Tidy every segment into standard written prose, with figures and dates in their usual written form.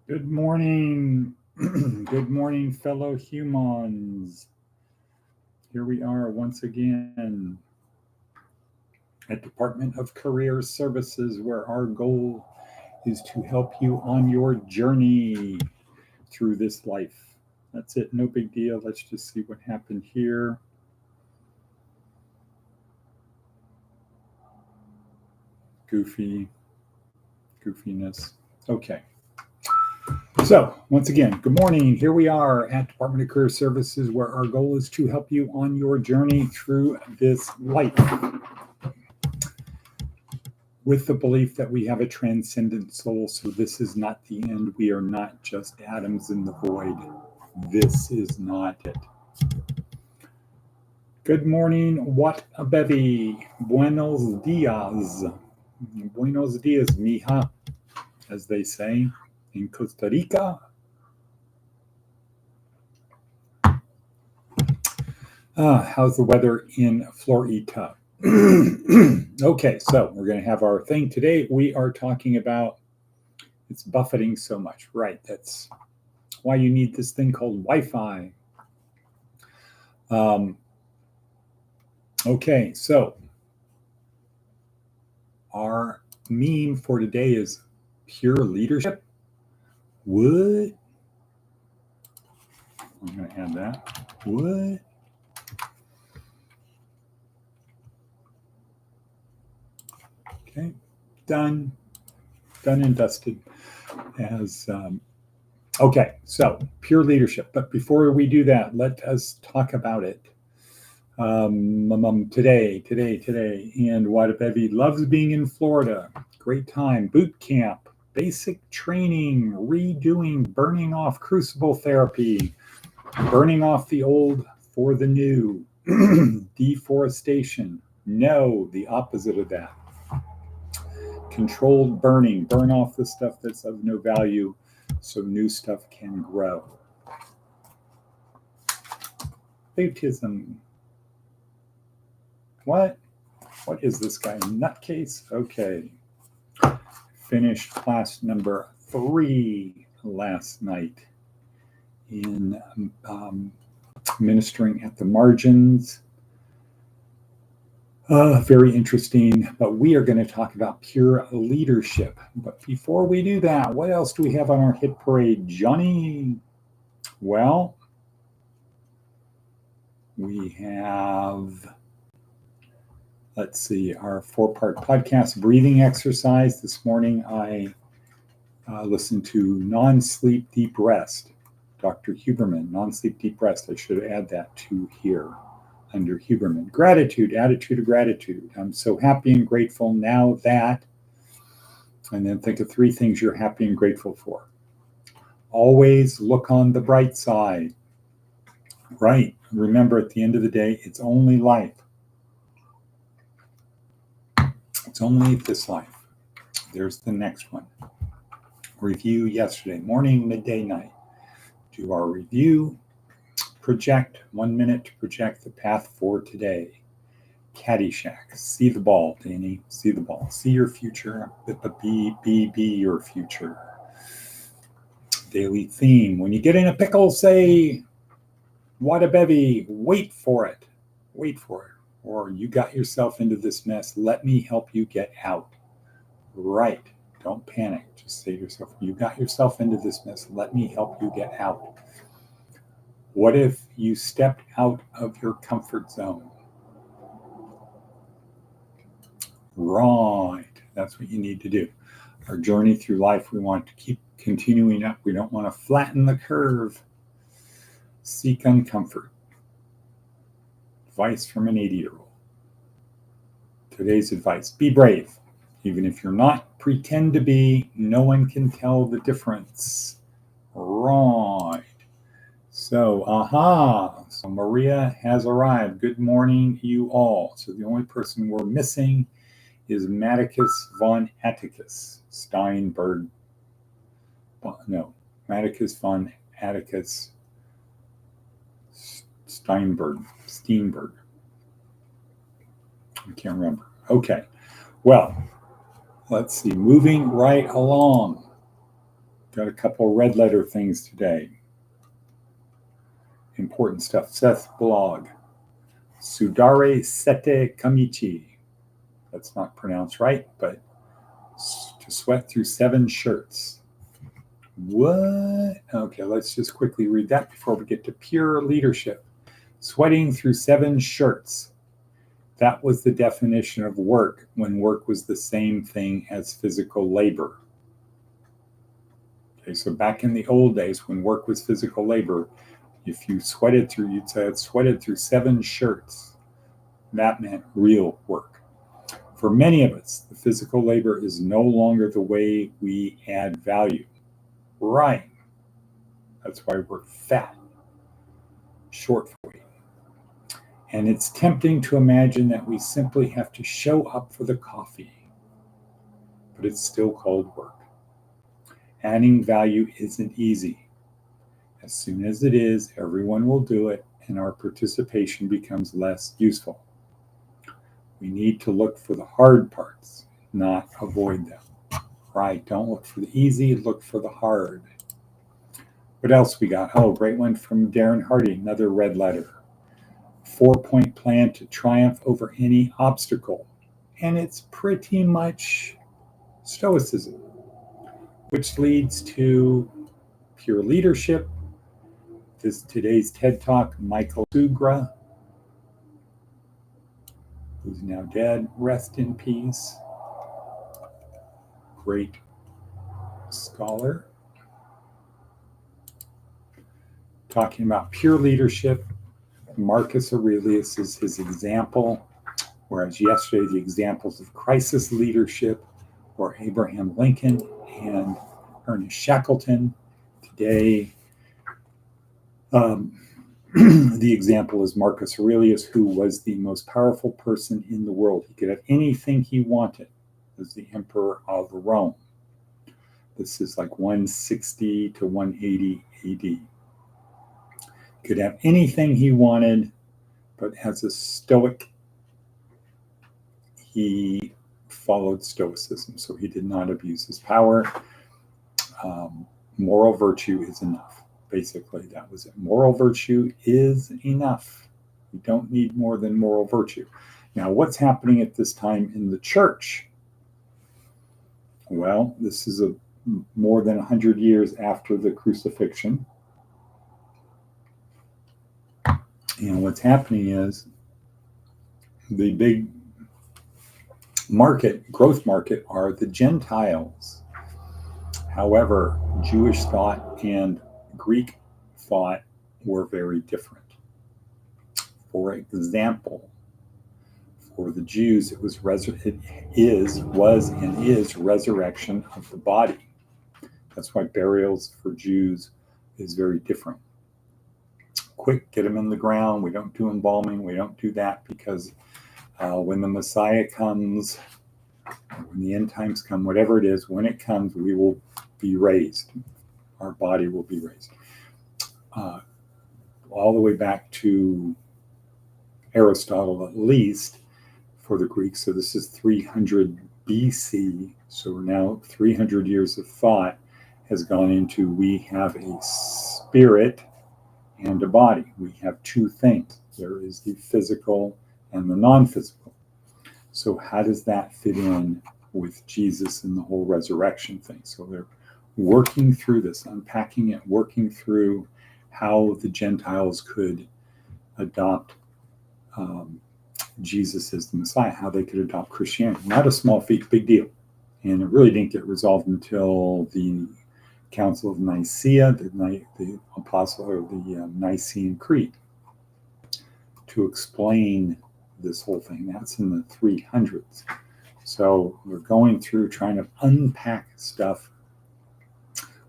Good morning. Good morning, fellow humans. Here we are once again at Department of Career Services, where our goal is to help you on your journey through this life. That's it. No big deal. Let's just see what happened here. Goofiness. Okay. So, once again, good morning. Here we are at Department of Career Services, where our goal is to help you on your journey through this life with the belief that we have a transcendent soul. So, this is not the end. We are not just atoms in the void. This is not it. Good morning, what a bevy. Buenos dias. Buenos dias, mija, as they say in Costa Rica. How's the weather in Florida? Okay, so we're going to have our thing today. We are talking about it's buffeting so much, right? That's why you need this thing called Wi-Fi. Okay, so our meme for today is pure leadership. What? I'm going to add that. What? Okay, done and dusted. Okay, so pure leadership. But before we do that, let us talk about it. Today. And Wadabevi loves being in Florida. Great time. Boot camp, basic training, redoing, burning off crucible therapy, burning off the old for the new, deforestation. No, the opposite of that. Controlled burning, burn off the stuff that's of no value so new stuff can grow. Baptism. What is this guy? Nutcase? Okay. Finished class number 3 last night in ministering at the margins. Very interesting, but we are going to talk about pure leadership. But before we do that, what else do we have on our hit parade, Johnny? Well, we have, let's see, our 4-part podcast breathing exercise. This morning I listened to Non-Sleep Deep Rest, Dr. Huberman, Non-Sleep Deep Rest. I should add that to here. Under Huberman. Gratitude, attitude of gratitude. I'm so happy and grateful now that, and then think of 3 things you're happy and grateful for. Always look on the bright side. Right. Remember, at the end of the day, it's only life. It's only this life. There's the next one. Review yesterday, morning, midday, night. Do our review. Project, 1 minute to project the path for today. Caddyshack, see the ball, Danny, see the ball. See your future, be your future. Daily theme, when you get in a pickle, say, what a bevy, wait for it. Or you got yourself into this mess, let me help you get out. Right, don't panic, just say to yourself, you got yourself into this mess, let me help you get out. What if you stepped out of your comfort zone? Right. That's what you need to do. Our journey through life, we want to keep continuing up. We don't want to flatten the curve. Seek uncomfort. Advice from an 80-year-old. Today's advice, be brave. Even if you're not, pretend to be. No one can tell the difference. Right. So, So Maria has arrived. Good morning, you all. So the only person we're missing is Matticus von Atticus Steinberg. No, Matticus von Atticus Steinberg. I can't remember. Okay. Well, let's see. Moving right along. Got a couple red letter things today. Important stuff. Seth's blog. Sudare sete kamichi. That's not pronounced right, but to sweat through 7 shirts. What? Okay, let's just quickly read that before we get to pure leadership. Sweating through 7 shirts. That was the definition of work when work was the same thing as physical labor. Okay, so back in the old days when work was physical labor, if you sweated through, you'd say it sweated through 7 shirts. That meant real work. For many of us, the physical labor is no longer the way we add value. Right. That's why we're fat, short for weight. And it's tempting to imagine that we simply have to show up for the coffee, but it's still called work. Adding value isn't easy. As soon as it is, everyone will do it, and our participation becomes less useful. We need to look for the hard parts, not avoid them. Right, don't look for the easy, look for the hard. What else we got? Oh, great one from Darren Hardy, another red letter. 4-point plan to triumph over any obstacle. And it's pretty much Stoicism, which leads to pure leadership. Today's TED Talk, Michael Sugra, who's now dead, rest in peace. Great scholar. Talking about pure leadership. Marcus Aurelius is his example, whereas yesterday the examples of crisis leadership were Abraham Lincoln and Ernest Shackleton. Today, the example is Marcus Aurelius, who was the most powerful person in the world. He could have anything he wanted as the emperor of Rome. This is like 160 to 180 AD. Could have anything he wanted, but as a Stoic, he followed Stoicism, so he did not abuse his power. Moral virtue is enough. Basically, that was it. Moral virtue is enough. You don't need more than moral virtue. Now, what's happening at this time in the church? Well, this is more than 100 years after the crucifixion. And what's happening is the big growth market are the Gentiles. However, Jewish thought and Greek thought were very different. For example, for the Jews, it was resurrection of the body. That's why burials for Jews is very different. Quick, get them in the ground. We don't do embalming. We don't do that because when the Messiah comes, when the end times come, whatever it is, when it comes, we will be raised. Our body will be raised. All the way back to Aristotle, at least, for the Greeks. So this is 300 BC. So we're now 300 years of thought has gone into we have a spirit and a body. We have 2 things. There is the physical and the non-physical. So how does that fit in with Jesus and the whole resurrection thing? So they're working through this, unpacking it, working through how the Gentiles could adopt Jesus as the Messiah, how they could adopt Christianity. Not a small feat, big deal. And it really didn't get resolved until the Council of Nicaea, the Apostle or the Nicene Creed, to explain this whole thing. That's in the 300s. So we're going through trying to unpack stuff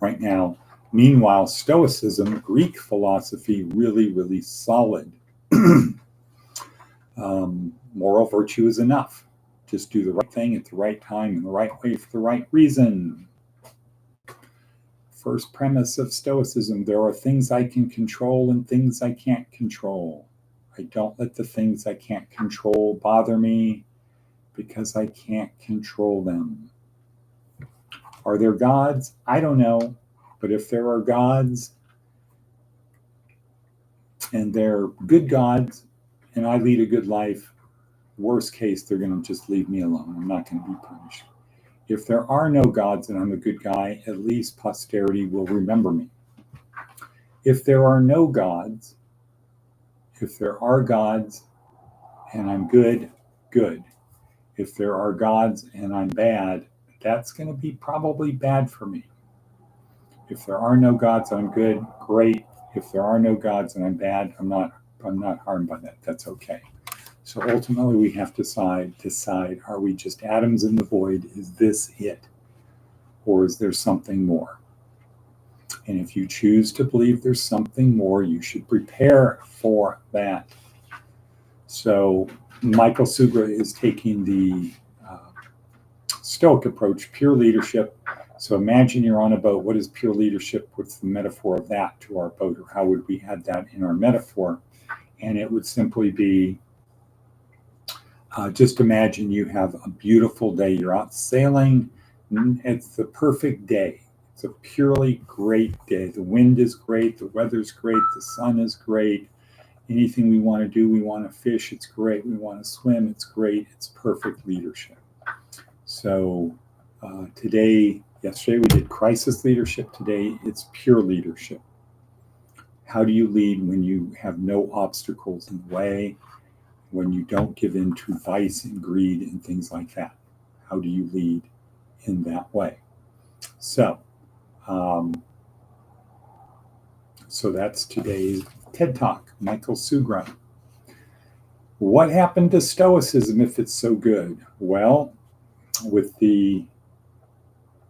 right now. Meanwhile, Stoicism, Greek philosophy, really, really solid. Moral virtue is enough. Just do the right thing at the right time in the right way for the right reason. First premise of Stoicism, there are things I can control and things I can't control. I don't let the things I can't control bother me because I can't control them. Are there gods? I don't know. But if there are gods and they're good gods and I lead a good life, worst case, they're going to just leave me alone. I'm not going to be punished. If there are no gods and I'm a good guy, at least posterity will remember me. If there are no gods, if there are gods and I'm good, good. If there are gods and I'm bad, that's going to be probably bad for me. If there are no gods and I'm good, great. If there are no gods and I'm bad, I'm not harmed by that. That's okay. So ultimately we have to decide, are we just atoms in the void? Is this it? Or is there something more? And if you choose to believe there's something more, you should prepare for that. So Michael Sugra is taking the Stoic approach, pure leadership. So imagine you're on a boat. What is pure leadership? What's the metaphor of that to our boat? Or how would we add that in our metaphor? And it would simply be, just imagine you have a beautiful day. You're out sailing. It's the perfect day. It's a purely great day. The wind is great. The weather's great. The sun is great. Anything we want to do, we want to fish, it's great. We want to swim, it's great. It's perfect leadership. So yesterday we did crisis leadership. Today it's pure leadership. How do you lead when you have no obstacles in the way, when you don't give in to vice and greed and things like that? How do you lead in that way? So that's today's TED Talk, Michael Sugra. What happened to Stoicism if it's so good? Well, with the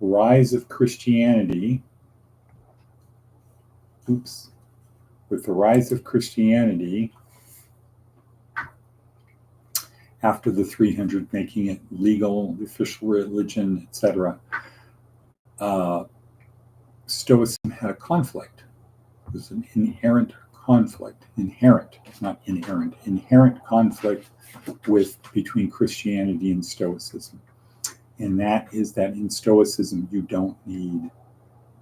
rise of Christianity, after the 300, making it legal, the official religion, etc., Stoicism had a conflict. It was an inherent conflict, inherent conflict between Christianity and Stoicism. And that is that in Stoicism, you don't need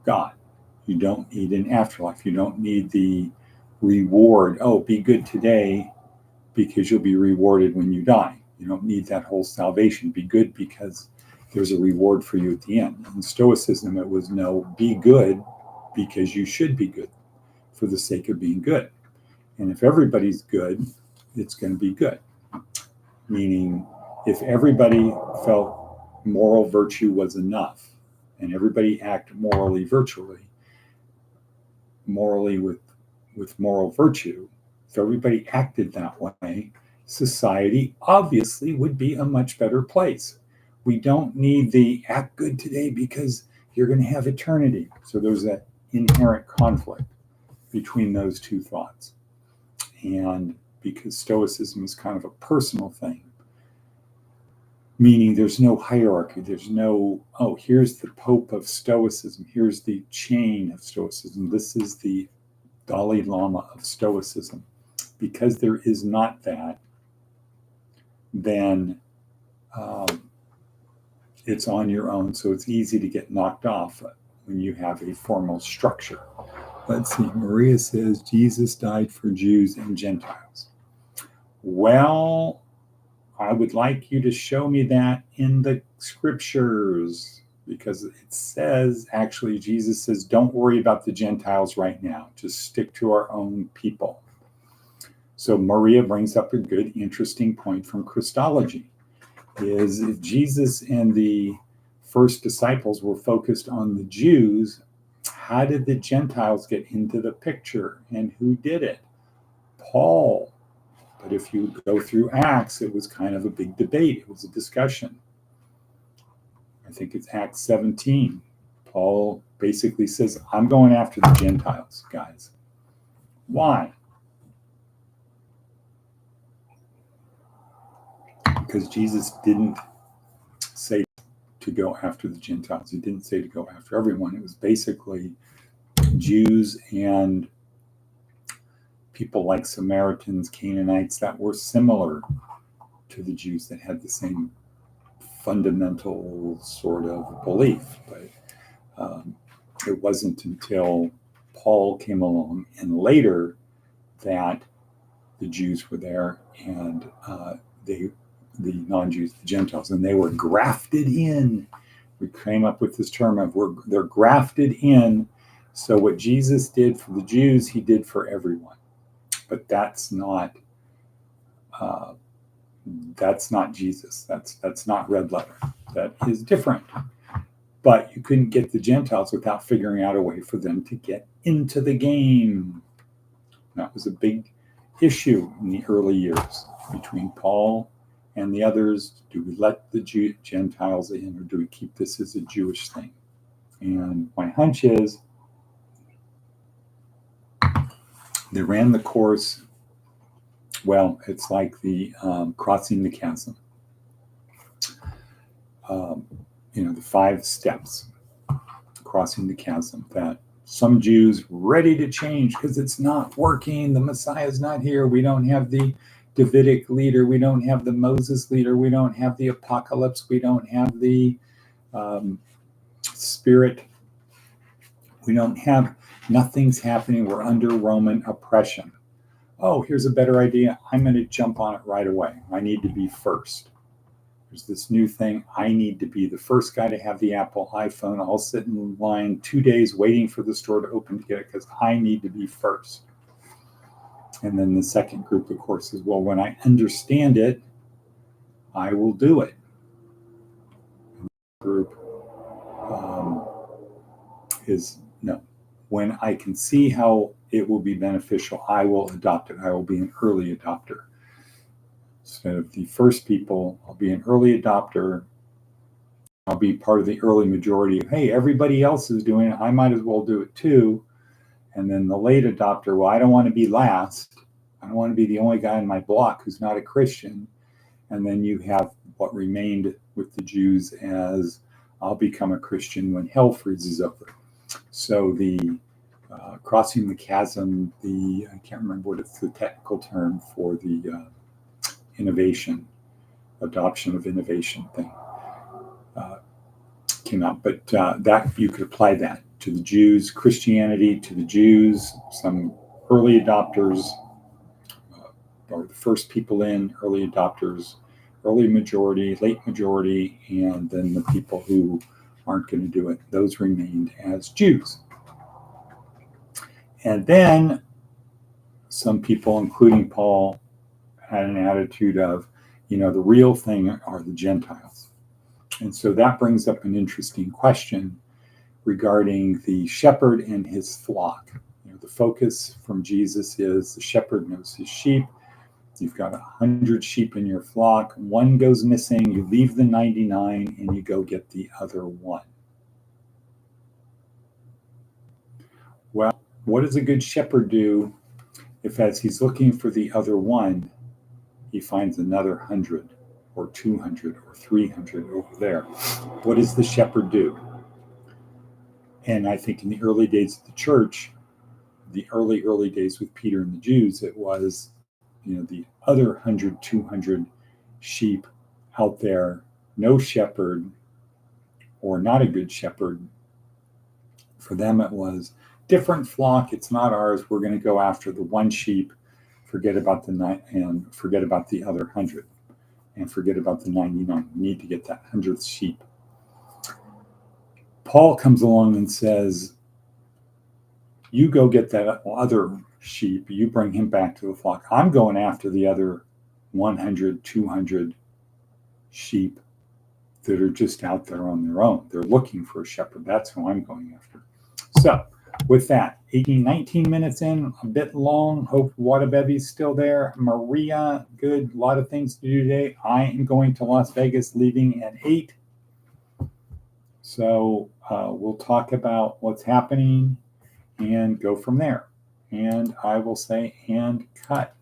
God. You don't need an afterlife. You don't need the reward. Oh, be good today because you'll be rewarded when you die. You don't need that whole salvation. Be good because there's a reward for you at the end. In Stoicism, it was no, be good because you should be good for the sake of being good. And if everybody's good, it's going to be good. Meaning, if everybody felt moral virtue was enough and everybody acted morally with moral virtue, if everybody acted that way, society obviously would be a much better place. We don't need the act good today because you're going to have eternity. So there's that inherent conflict between those two thoughts. And because Stoicism is kind of a personal thing, meaning there's no hierarchy, there's no, oh, here's the Pope of Stoicism, here's the chain of Stoicism, this is the Dalai Lama of Stoicism. Because there is not that, then it's on your own, so it's easy to get knocked off when you have a formal structure. Let's see, Maria says Jesus died for Jews and Gentiles. Well, I would like you to show me that in the scriptures, because it says, actually, Jesus says, don't worry about the Gentiles right now. Just stick to our own people. So Maria brings up a good, interesting point from Christology, is if Jesus and the first disciples were focused on the Jews, how did the Gentiles get into the picture, and who did it? Paul. But if you go through Acts, it was kind of a big debate. It was a discussion. I think it's Acts 17. Paul basically says, I'm going after the Gentiles, guys. Why? Because Jesus didn't say to go after the Gentiles. He didn't say to go after everyone. It was basically Jews and people like Samaritans, Canaanites that were similar to the Jews, that had the same fundamental sort of belief. But it wasn't until Paul came along and later that the Jews were there and the non-Jews, the Gentiles, and they were grafted in. We came up with this term of they're grafted in. So what Jesus did for the Jews, he did for everyone. But that's not Jesus. That's not red letter. That is different. But you couldn't get the Gentiles without figuring out a way for them to get into the game. That was a big issue in the early years between Paul and the others. Do we let the Gentiles in, or do we keep this as a Jewish thing? And my hunch is they ran the course. Well, it's like the crossing the chasm. The 5 steps crossing the chasm, that some Jews ready to change because it's not working. The Messiah's not here. We don't have the Davidic leader. We don't have the Moses leader. We don't have the apocalypse. We don't have the spirit. We don't have, nothing's happening. We're under Roman oppression. Oh, here's a better idea. I'm going to jump on it right away. I need to be first. There's this new thing. I need to be the first guy to have the Apple iPhone. I'll sit in line 2 days waiting for the store to open to get it because I need to be first. And then the second group, of course, is, well, when I understand it, I will do it. And the group is, no. When I can see how it will be beneficial, I will adopt it. I will be an early adopter. Instead of the first people, I'll be an early adopter. I'll be part of the early majority of, hey, everybody else is doing it. I might as well do it too. And then the late adopter, well, I don't want to be last. I don't want to be the only guy in my block who's not a Christian. And then you have what remained with the Jews as, I'll become a Christian when hell freezes over. So the crossing the chasm, I can't remember what it's the technical term for the adoption of innovation thing came out. But that you could apply that to the Jews, Christianity, to the Jews, some early adopters, or the first people in, early adopters, early majority, late majority, and then the people who aren't going to do it. Those remained as Jews. And then some people, including Paul, had an attitude of, the real thing are the Gentiles. And so that brings up an interesting question regarding the shepherd and his flock. The focus from Jesus is the shepherd knows his sheep. You've got 100 sheep in your flock. One goes missing. You leave the 99 and you go get the other one. Well, what does a good shepherd do if, as he's looking for the other one, he finds another 100 or 200 or 300 over there? What does the shepherd do? And I think in the early days of the church, the early days with Peter and the Jews, it was, the other 100, 200 sheep out there, no shepherd or not a good shepherd. For them, it was different flock. It's not ours. We're going to go after the one sheep, forget about the and forget about the other 100, and forget about the 99. We need to get that 100th sheep. Paul comes along and says, you go get that other sheep. You bring him back to the flock. I'm going after the other 100, 200 sheep that are just out there on their own. They're looking for a shepherd. That's who I'm going after. So with that, 19 minutes in, a bit long. Hope Wadabevi's still there. Maria, good. A lot of things to do today. I am going to Las Vegas, leaving at 8. So we'll talk about what's happening and go from there. And I will say, and cut.